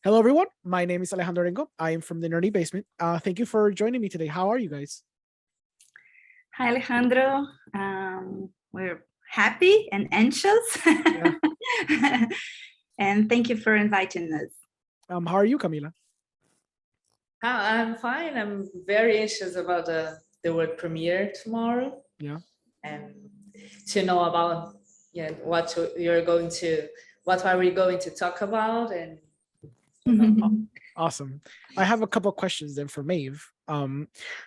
Hello, everyone. My name is Alejandro Rengo. I am from the Nerdy Basement. Thank you for joining me today. How are you guys? Hi, Alejandro. We're happy and anxious. Yeah. And thank you for inviting us. How are you, Camila? I'm fine. I'm very anxious about the world premiere tomorrow. Yeah. And to know about what are we going to talk about, and Awesome. I have a couple of questions then for Maeve.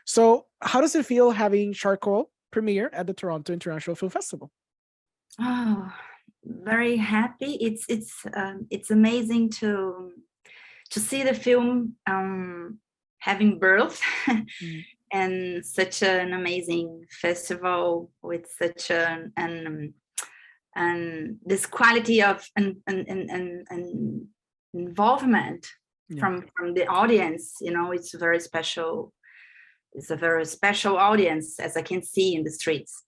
So how does it feel having charcoal premiere at the Toronto International Film Festival? Oh, very happy. It's amazing to see the film having birth and such an amazing festival with such and this quality of involvement from the audience. It's very special. It's a very special audience, as I can see in the streets,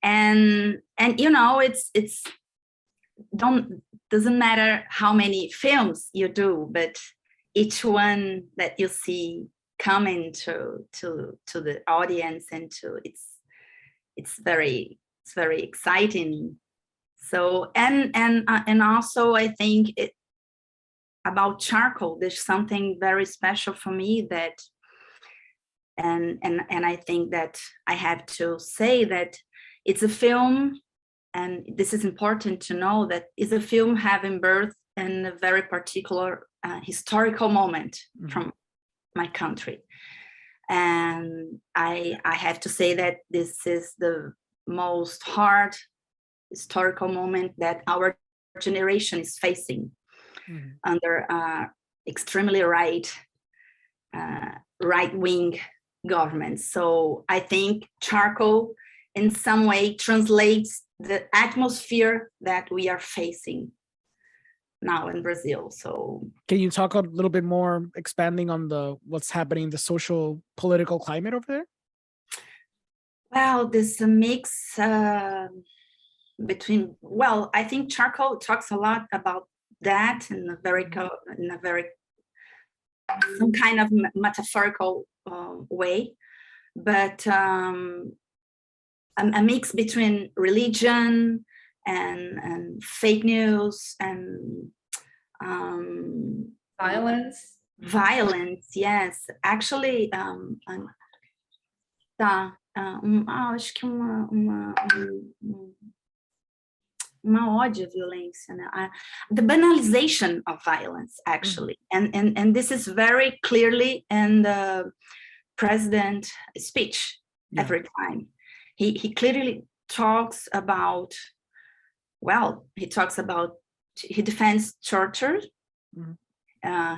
and it's doesn't matter how many films you do, but each one that you see coming to the audience and it's very exciting. So and also I think about charcoal, there's something very special for me that and I think that I have to say that it's a film, and this is important to know, that is a film having birth in a very particular historical moment from my country. And I have to say that this is the most hard historical moment that our generation is facing under extremely right-wing government. So I think charcoal in some way translates the atmosphere that we are facing now in Brazil. So can you talk a little bit more, expanding on what's happening in the social political climate over there? Well, there's a mix between, well, I think charcoal talks a lot about that in a very some kind of metaphorical way, but a mix between religion and fake news and violence, yes. Actually, acho que uma ode à violência, né? The banalization of violence, actually, and this is very clearly in the president speech. Every time he clearly talks about, he defends torture,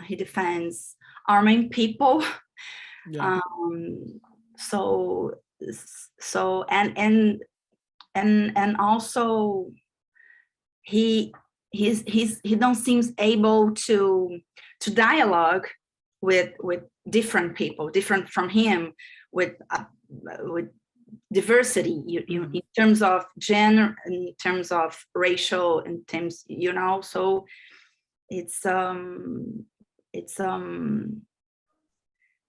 he defends arming people, so and also he don't seems able to dialogue with different people, different from him, with diversity, in terms of gender, in terms of racial, in terms, so it's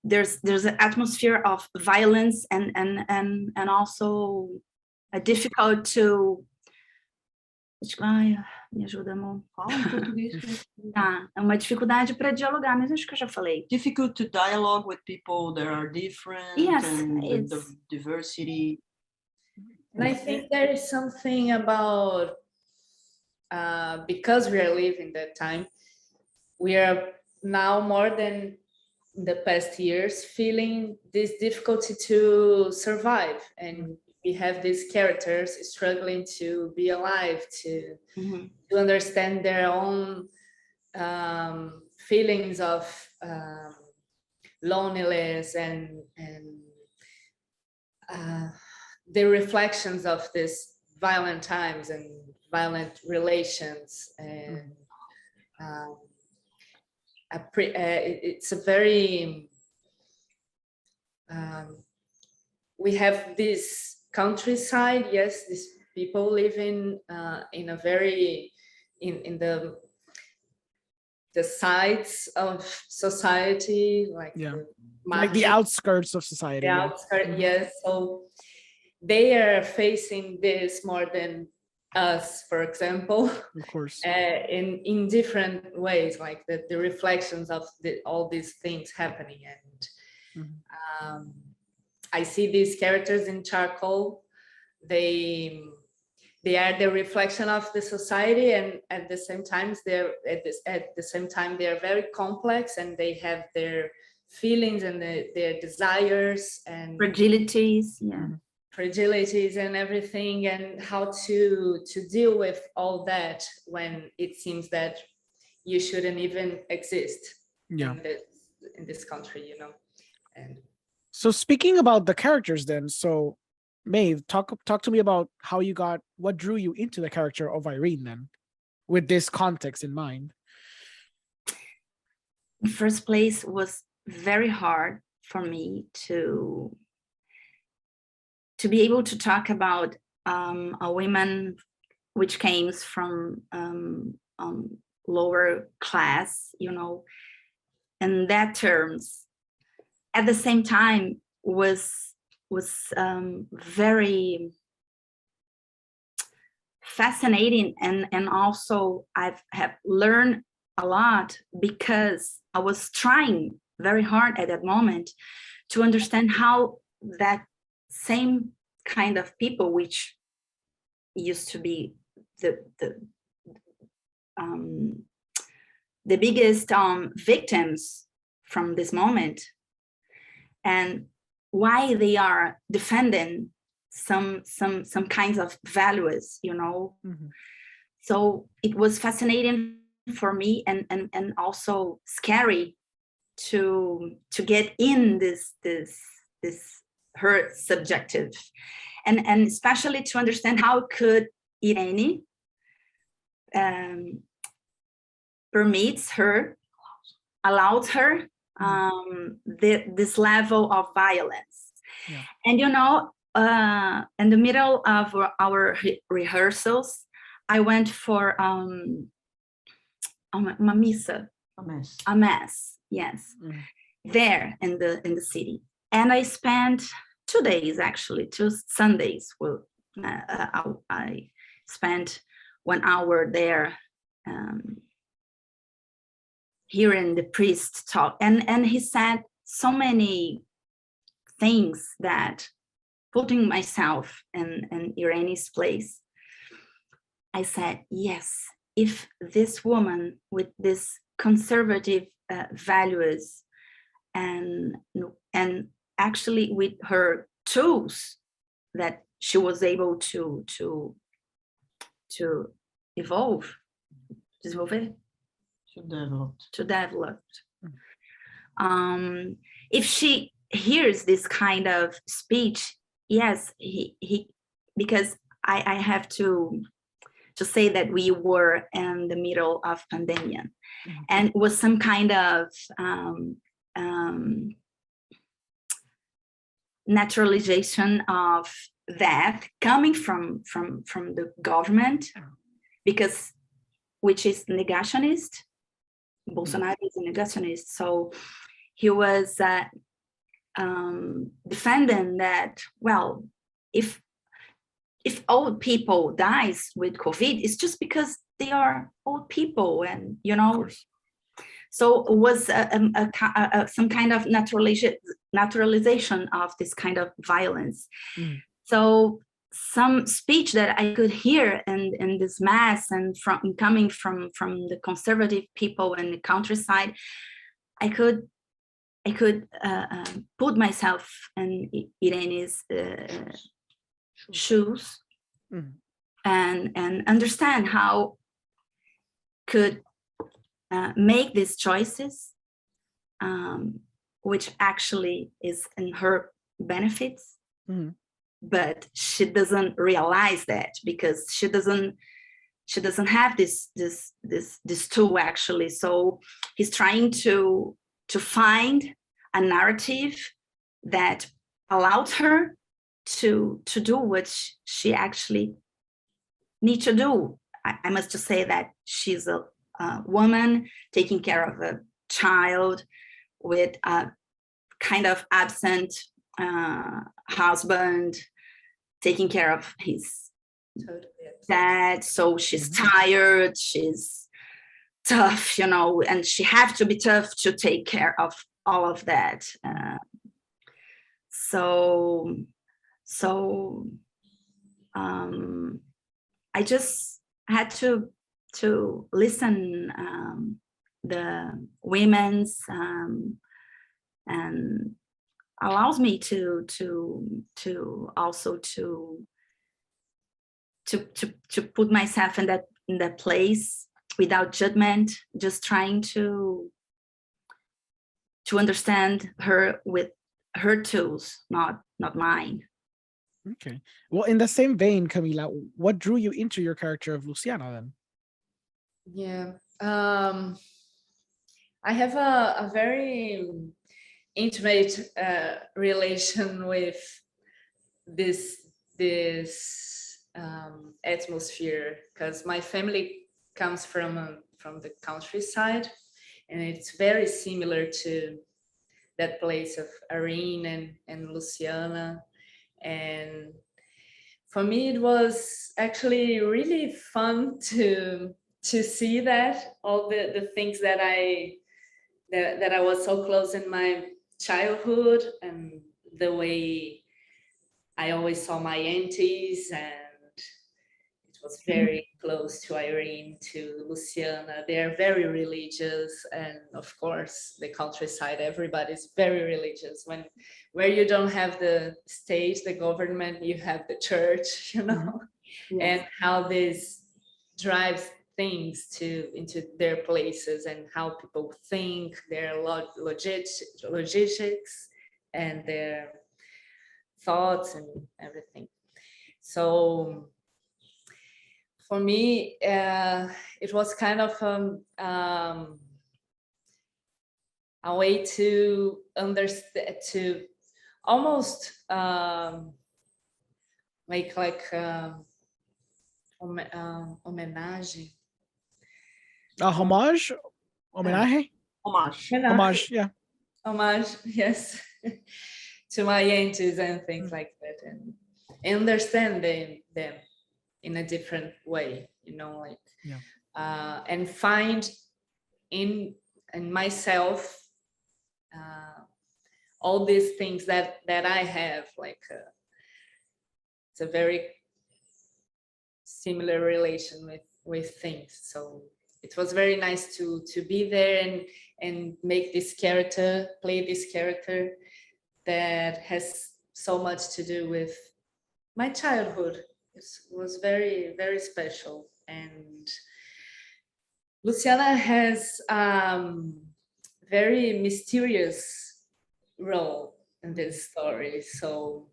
there's an atmosphere of violence and also a difficult to me ajuda, amor. Fala em português. É uma dificuldade para dialogar, mas acho que eu já falei. Difficult to dialogue with people that are different. Yes, and the diversity. And I think there is something about because we are living that time, we are now more than in the past years feeling this difficulty to survive, and we have these characters struggling to be alive, to understand their own feelings of loneliness and the reflections of these violent times and violent relations. And it's a very we have this countryside, yes, these people living in a very in the the sides of society, like Yeah. the Like the margin, outskirts of society. the Yeah. outskirts. Yes, so they are facing this more than us, for example, Of course. in different ways, like the reflections of all these things happening. And Mhm. I see these characters in charcoal. They are the reflection of the society, and at the same time they are very complex, and they have their feelings and their desires and Fragilities, yeah. fragilities and everything, and how to deal with all that when it seems that you shouldn't even exist Yeah. in this country, you know. And So speaking about the characters then, so Maeve, talk to me about how you what drew you into the character of Irene then, with this context in mind. In first place, was very hard for me to be able to talk about a woman which came from lower class, you know, and that terms. At the same time, was very fascinating, and also have learned a lot, because I was trying very hard at that moment to understand how that same kind of people, which used to be the biggest victims from this moment, and why they are defending some kinds of values, you know. So it was fascinating for me, and also scary to get in this her subjective, and especially to understand how could Irene allowed her this level of violence. Yeah. And you know, in the middle of our rehearsals, I went for a missa, a mass, yes, there in the city, and I spent 2 days, actually 2 Sundays. Well, I spent 1 hour there, hearing the priest talk, and he said so many things that, putting myself in Irene's place, I said, yes, if this woman with this conservative values, and actually with her tools that she was able to evolve, to develop. If she hears this kind of speech, yes, he because I have to say that we were in the middle of pandemic, and was some kind of naturalization of that coming from the government, because which is negationist. Bolsonaro is a negationist, so he was defending that, well, if old people dies with COVID, it's just because they are old people, and you know. So it was some kind of naturalization of this kind of violence. So some speech that I could hear in this mass, and coming from the conservative people in the countryside, I could put myself in Irene's shoes, and understand how could make these choices, which actually is in her benefits, but she doesn't realize that, because she doesn't have this tool, actually. So he's trying to find a narrative that allowed her to do what she actually needs to do. I must just say that she's a woman taking care of a child with a kind of absent husband taking care of his dad. So she's tired, she's tough, you know, and she have to be tough to take care of all of that. I just had to listen the women's and allows me to also to put myself in that place without judgment, just trying to understand her with her tools, not mine. Okay. Well, in the same vein, Camila, what drew you into your character of Luciana then? Yeah. I have a very intimate relation with this atmosphere, because my family comes from the countryside, and it's very similar to that place of Irene and Luciana. And for me, it was actually really fun to see that all the things that I was so close in my childhood, and the way I always saw my aunties, and it was very close to Irene, to Luciana. They are very religious, and of course the countryside, everybody's very religious. Where you don't have the state, the government, you have the church, you know. Yes. And how this drives things into their places, and how people think, their logistics and their thoughts and everything. So for me, it was kind of a way to understand, to almost make like homenagem. A homage? Homenage? Homage. Homage, yeah. Homage, yes, to my aunties and things like that, and understand them in a different way, you know, like, and find in myself all these things that I have, like it's a very similar relation with things. So it was very nice to be there and make this character, play this character that has so much to do with my childhood. It was very, very special. And Luciana has very mysterious role in this story. So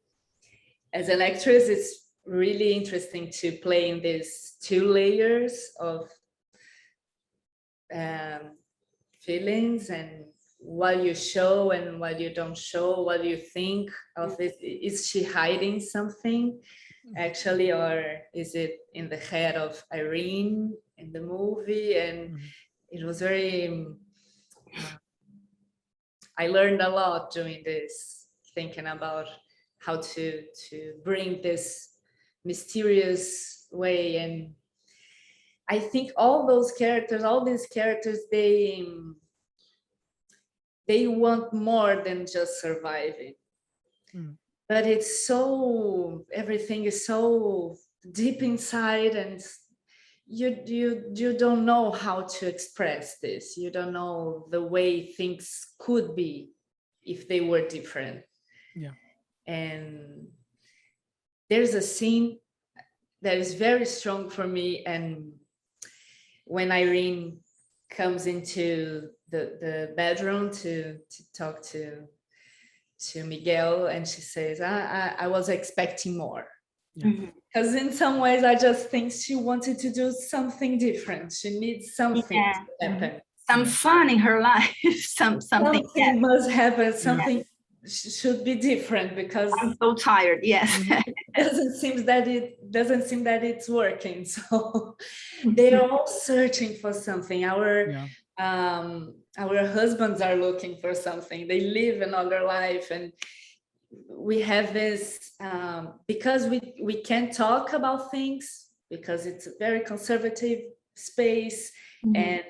as an actress, it's really interesting to play in these two layers of feelings, and what you show and what you don't show, what you think of it. Is she hiding something actually, or is it in the head of Irene in the movie? And it was very I learned a lot doing this, thinking about how to bring this mysterious way. And I think all these characters, they want more than just surviving. But it's so, everything is so deep inside, and you don't know how to express this. You don't know the way things could be if they were different. Yeah. And there's a scene that is very strong for me, and when Irene comes into the bedroom to talk to Miguel, and she says, I was expecting more. Because in some ways I just think she wanted to do something different. She needs something to happen. Some fun in her life. something must happen, something should be different, because I'm so tired. Yes. it doesn't seem that it's working. So they're all searching for something. Our husbands are looking for something. They live another life, and we have this because we can't talk about things, because it's a very conservative space, and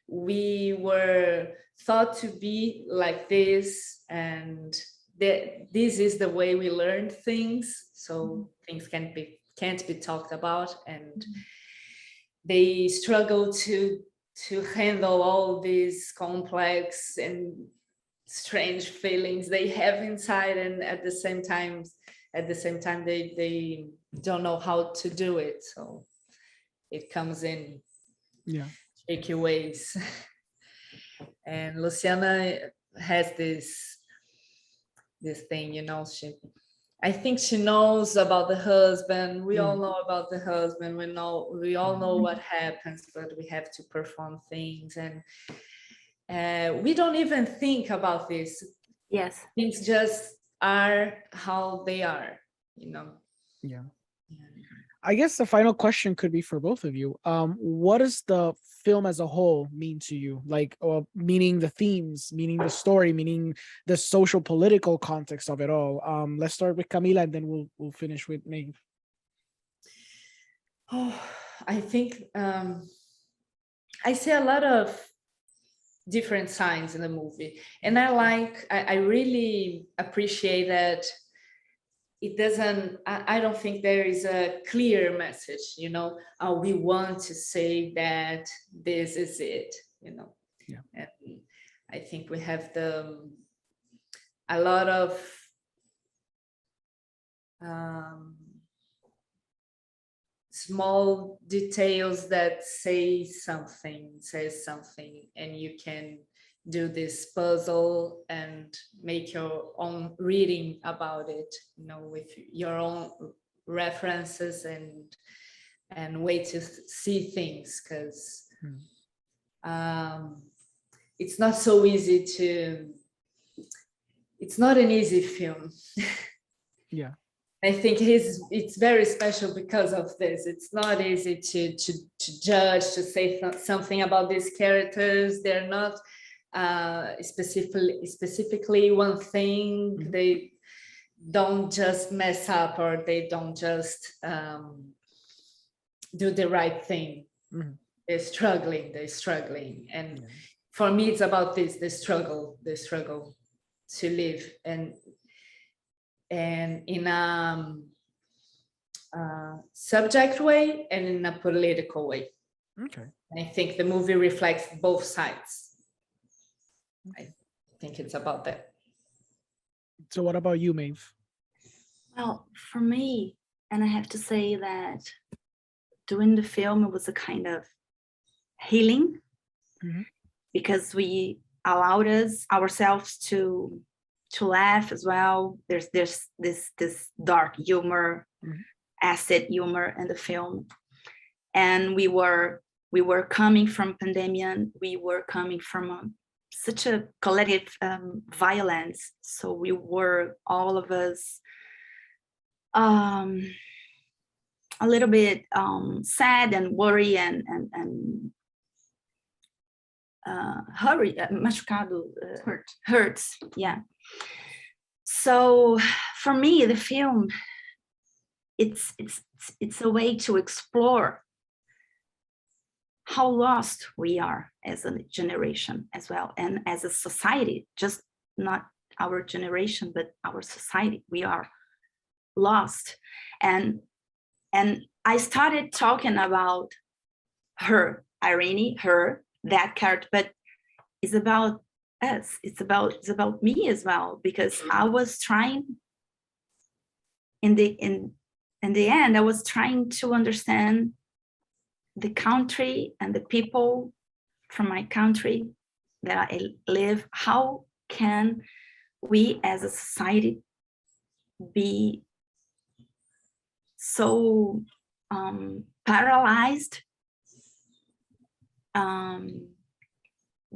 we were thought to be like this, and this is the way we learn things, so things can't be talked about, and they struggle to handle all these complex and strange feelings they have inside, and at the same time they don't know how to do it, so it comes in tricky ways. And Luciana has this thing, you know, I think she knows about the husband. We all know about the husband. We all know what happens, but we have to perform things, and we don't even think about this. Yes. Things just are how they are, you know. Yeah. I guess the final question could be for both of you. What does the film as a whole mean to you? Like, meaning the themes, meaning the story, meaning the social political context of it all. Let's start with Camila, and then we'll finish with Maeve. Oh, I think I see a lot of different signs in the movie, and I really appreciate that it doesn't, I don't think there is a clear message, you know, we want to say that this is it, you know. Yeah. And I think we have a lot of small details that says something, and you can do this puzzle and make your own reading about it, you know, with your own references and way to see things, because it's not so easy it's not an easy film. Yeah. I think it's very special because of this. It's not easy to judge, to say something about these characters. They're not specifically one thing. They don't just mess up, or they don't just do the right thing. They're struggling, and for me it's about this, the struggle to live, and in a subject way and in a political way. Okay. And I think the movie reflects both sides. I think it's about that. So what about you, Maeve? Well, for me, and I have to say that doing the film, it was a kind of healing, because we allowed ourselves to laugh as well. There's this dark humor, acid humor in the film, and we were coming from pandemic. We were coming from such a collective violence. So we were, all of us, a little bit sad and worried and machucado, hurt. Yeah. So for me, the film, it's a way to explore how lost we are as a generation as well, and as a society. Just not our generation, but our society. We are lost, and I started talking about her, Irene, that character, but it's about us. It's about me as well, because I was trying, in the end, I was trying to understand the country and the people from my country that I live. How can we as a society be so paralyzed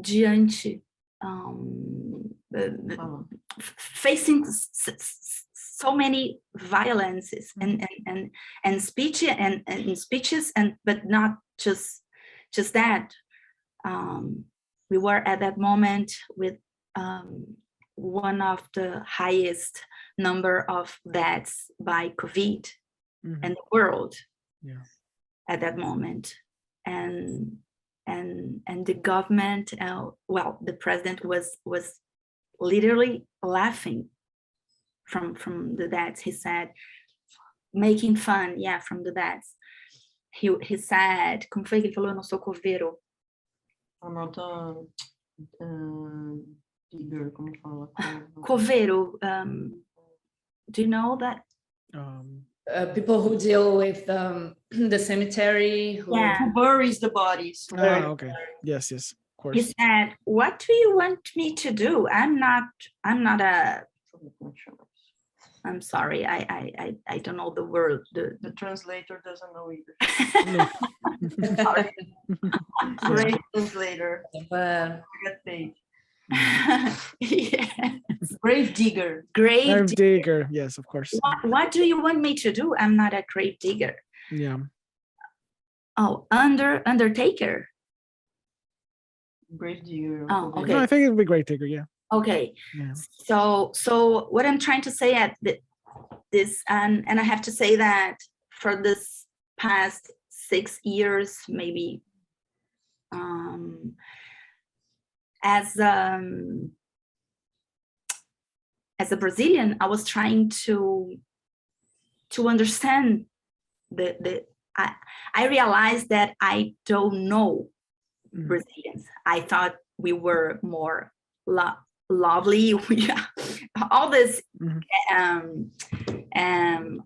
diante facing so many violences and speeches and but not just that. We were at that moment with one of the highest number of deaths by COVID in the world at that moment, and the government, well, the president was literally laughing from the deaths. He said, making fun, from the deaths. He said, como foi que ele falou? Eu não sou coveiro. I'm not digger, como fala? Coveiro. Do you know that? People who deal with the cemetery, who Who buries the bodies. Okay. Yes, of course. He said, what do you want me to do? I'm not a, I'm sorry, I don't know the word. The translator doesn't know either. Sorry. Great translator. but Get paid. Yes. Grave digger. Grave Grave digger. Yes, of course. What do you want me to do? I'm not a grave digger. Yeah. Oh, undertaker. Grave digger. Oh, okay. No, I think it would be great digger. Yeah. Okay. Yeah. So what I'm trying to say at this, and I have to say that for this past 6 years, maybe, as a Brazilian, I was trying to understand I realized that I don't know Brazilians. I thought we were more lovely. We all this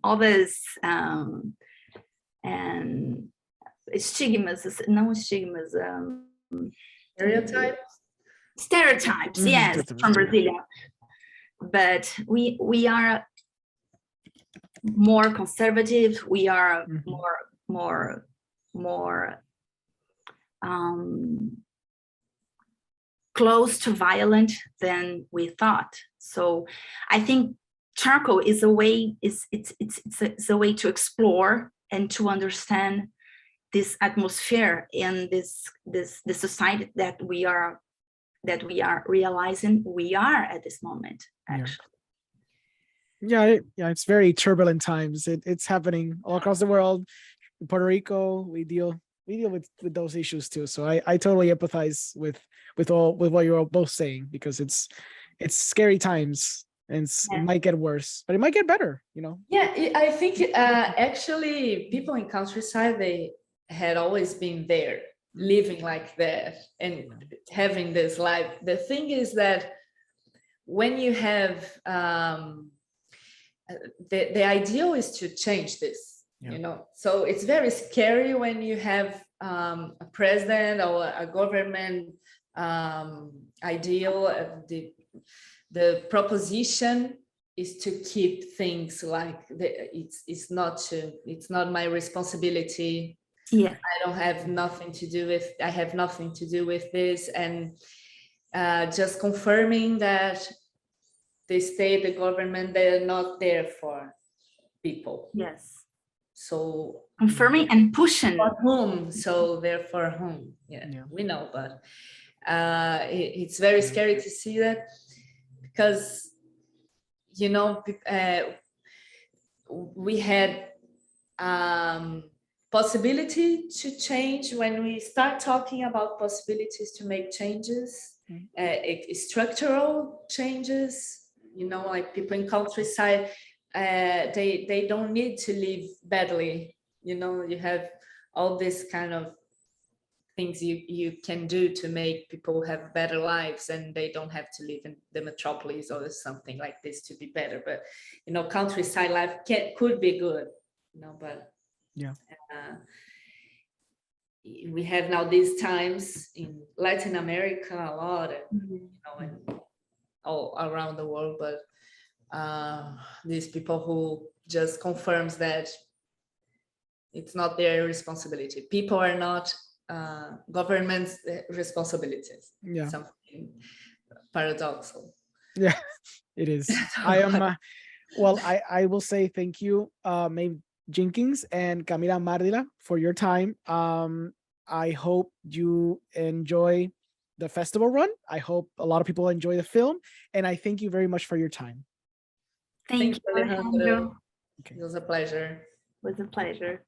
all this and stigmas, no stigmas, stereotypes, yes, from Brazilian. But we are more conservative. We are more close to violent than we thought. So I think charcoal is a way, it's a way to explore and to understand this atmosphere and this society that we are realizing we are at this moment, actually. Yeah, it's very turbulent times. It's happening all across the world. In Puerto Rico, we deal with those issues too. So I totally empathize with what you're both saying, because it's scary times, and it might get worse, but it might get better, Yeah, I think actually people in countryside, they had always been there, living like that and having this life. The thing is that when you have the ideal is to change this, so it's very scary when you have a president or a government ideal. The proposition is to keep things like it's not my responsibility. Yeah, I have nothing to do with this, and just confirming that the state, the government, they're not there for people. yes. So Confirming and pushing. For whom? So therefore whom? Yeah, we know, but it's very scary to see that, because we had possibility to change. When we start talking about possibilities to make changes, structural changes, like people in countryside, they don't need to live badly. You have all this kind of things you can do to make people have better lives, and they don't have to live in the metropolis or something like this to be better. But countryside life could be good, but we have now these times in Latin America a lot, and all around the world. But these people who just confirms that it's not their responsibility. People are not government's responsibilities. Yeah. Something paradoxical. Yeah, it is. I am. Well, I will say thank you, Maeve Jinkings and Camila Mardila, for your time. I hope you enjoy the festival run. I hope a lot of people enjoy the film, and I thank you very much for your time. Thank you, Alejandro. Okay. It was a pleasure. It was a pleasure.